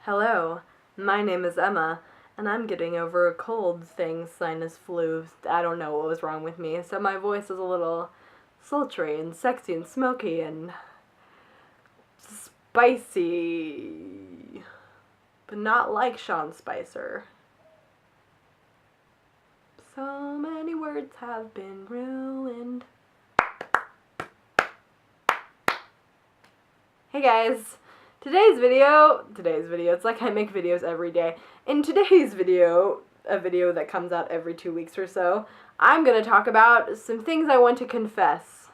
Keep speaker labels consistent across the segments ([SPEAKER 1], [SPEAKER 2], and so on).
[SPEAKER 1] Hello, my name is Emma, and I'm getting over a cold thing, sinus flu. I don't know what was wrong with me, so my voice is a little sultry and sexy and smoky and spicy, but not like Sean Spicer. So many words have been ruined. Hey guys! Today's video, it's like I make videos every day. In today's video, a video that comes out every 2 weeks or so, I'm going to talk about some things I want to confess.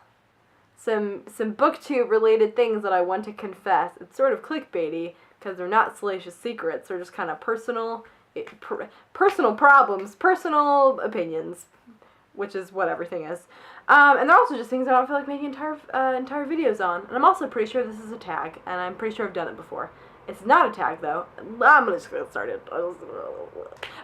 [SPEAKER 1] Some booktube related things that I want to confess. It's sort of clickbaity because they're not salacious secrets, they're just kind of personal problems, personal opinions, which is what everything is. And they're also just things I don't feel like making entire videos on. And I'm also pretty sure this is a tag, and I'm pretty sure I've done it before. It's not a tag, though. I'm just going to get started.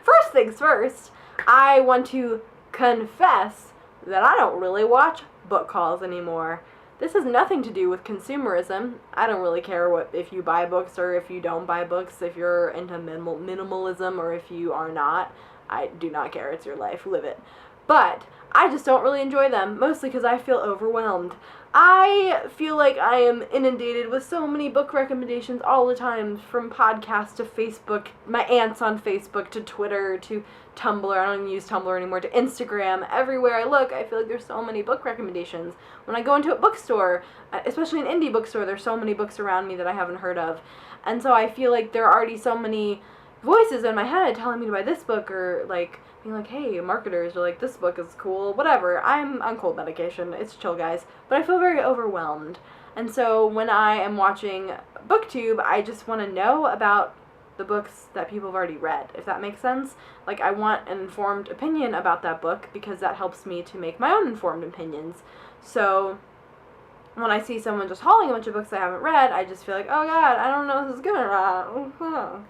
[SPEAKER 1] First things first, I want to confess that I don't really watch book hauls anymore. This has nothing to do with consumerism. I don't really care if you buy books or if you don't buy books, if you're into minimalism or if you are not. I do not care. It's your life. Live it. But I just don't really enjoy them, mostly because I feel overwhelmed. I feel like I am inundated with so many book recommendations all the time, from podcasts to Facebook, my aunts on Facebook, to Twitter, to Tumblr. I don't even use Tumblr anymore, to Instagram. Everywhere I look, I feel like there's so many book recommendations. When I go into a bookstore, especially an indie bookstore, there's so many books around me that I haven't heard of. And so I feel like there are already so many voices in my head telling me to buy this book, or like being like, hey, marketers are like, this book is cool, whatever. I'm on cold medication, it's chill, guys, but I feel very overwhelmed. And so when I am watching BookTube, I just want to know about the books that people have already read, if that makes sense. Like, I want an informed opinion about that book because that helps me to make my own informed opinions. So when I see someone just hauling a bunch of books I haven't read, I just feel like, oh god, I don't know if this is good or not.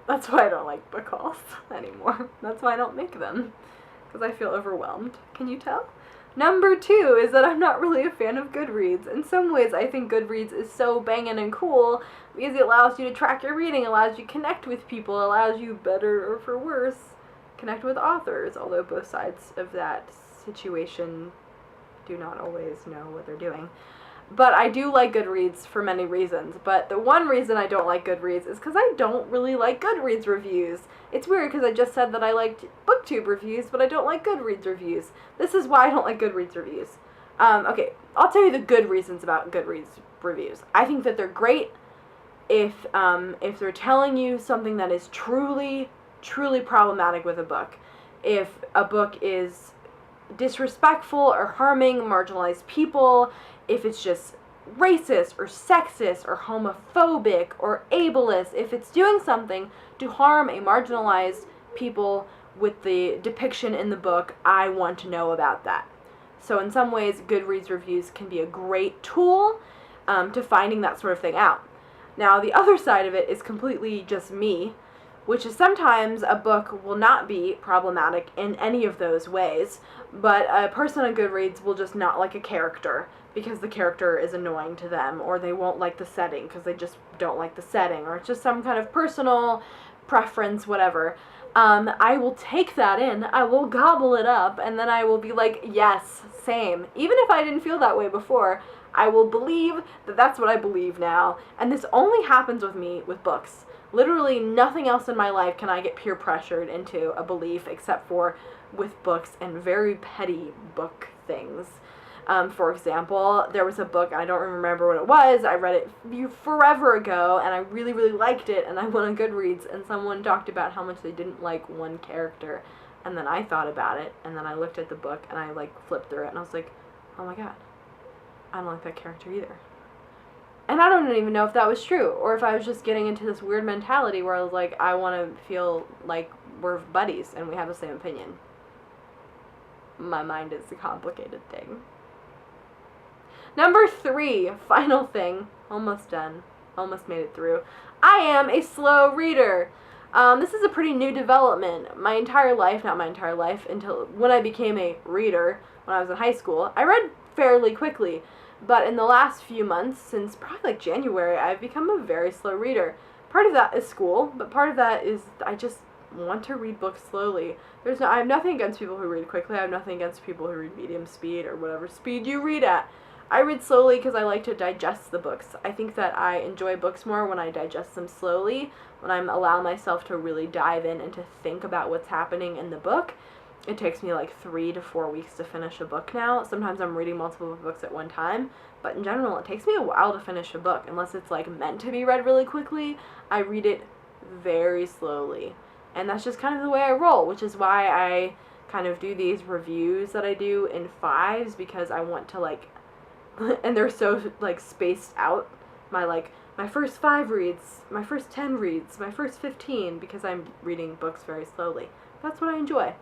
[SPEAKER 1] That's why I don't like book hauls anymore. That's why I don't make them, because I feel overwhelmed. Can you tell? Number 2 is that I'm not really a fan of Goodreads. In some ways, I think Goodreads is so banging and cool because it allows you to track your reading, allows you to connect with people, allows you, better or for worse, connect with authors, although both sides of that situation do not always know what they're doing. But I do like Goodreads for many reasons. But the one reason I don't like Goodreads is because I don't really like Goodreads reviews. It's weird because I just said that I liked BookTube reviews, but I don't like Goodreads reviews. This is why I don't like Goodreads reviews. Okay, I'll tell you the good reasons about Goodreads reviews. I think that they're great if they're telling you something that is truly, truly problematic with a book. If a book is disrespectful or harming marginalized people, if it's just racist or sexist or homophobic or ableist, if it's doing something to harm a marginalized people with the depiction in the book, I want to know about that. So in some ways, Goodreads reviews can be a great tool to finding that sort of thing out. Now, the other side of it is completely just me, which is sometimes a book will not be problematic in any of those ways, but a person on Goodreads will just not like a character because the character is annoying to them, or they won't like the setting because they just don't like the setting, or it's just some kind of personal preference, whatever. I will take that in, I will gobble it up, and then I will be like, yes, same. Even if I didn't feel that way before, I will believe that that's what I believe now, and this only happens with me with books. Literally nothing else in my life can I get peer pressured into a belief except for with books and very petty book things. For example, there was a book, and I don't remember what it was, I read it forever ago, and I really, really liked it, and I went on Goodreads, and someone talked about how much they didn't like one character, and then I thought about it, and then I looked at the book, and I, flipped through it, and I was like, oh my god, I don't like that character either. And I don't even know if that was true, or if I was just getting into this weird mentality where I was like, I want to feel like we're buddies, and we have the same opinion. My mind is a complicated thing. Number 3, final thing, almost done, almost made it through. I am a slow reader. This is a pretty new development. My entire life, not my entire life, until when I became a reader, when I was in high school, I read fairly quickly. But in the last few months, since probably like January, I've become a very slow reader. Part of that is school, but part of that is I just want to read books slowly. I have nothing against people who read quickly. I have nothing against people who read medium speed or whatever speed you read at. I read slowly because I like to digest the books. I think that I enjoy books more when I digest them slowly, when I'm allowing myself to really dive in and to think about what's happening in the book. It takes me like 3 to 4 weeks to finish a book now. Sometimes I'm reading multiple books at one time, but in general, it takes me a while to finish a book. Unless it's like meant to be read really quickly, I read it very slowly. And that's just kind of the way I roll, which is why I kind of do these reviews that I do in 5s, because I want to like, and they're so like spaced out, my first 5 reads, my first 10 reads, my first 15, because I'm reading books very slowly. That's what I enjoy.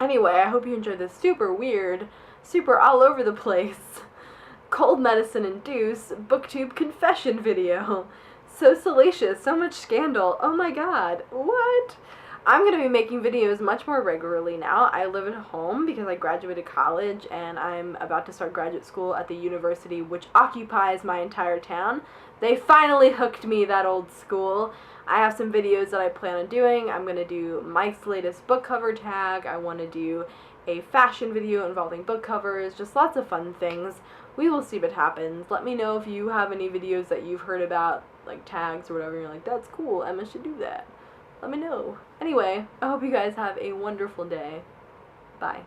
[SPEAKER 1] Anyway, I hope you enjoyed this super weird, super all over the place, cold medicine induced booktube confession video. So salacious, so much scandal. Oh my god, what? I'm going to be making videos much more regularly now. I live at home because I graduated college and I'm about to start graduate school at the university which occupies my entire town. They finally hooked me, that old school. I have some videos that I plan on doing. I'm going to do Mike's latest book cover tag. I want to do a fashion video involving book covers. Just lots of fun things. We will see what happens. Let me know if you have any videos that you've heard about, like tags or whatever. You're like, that's cool, Emma should do that. Let me know. Anyway, I hope you guys have a wonderful day. Bye.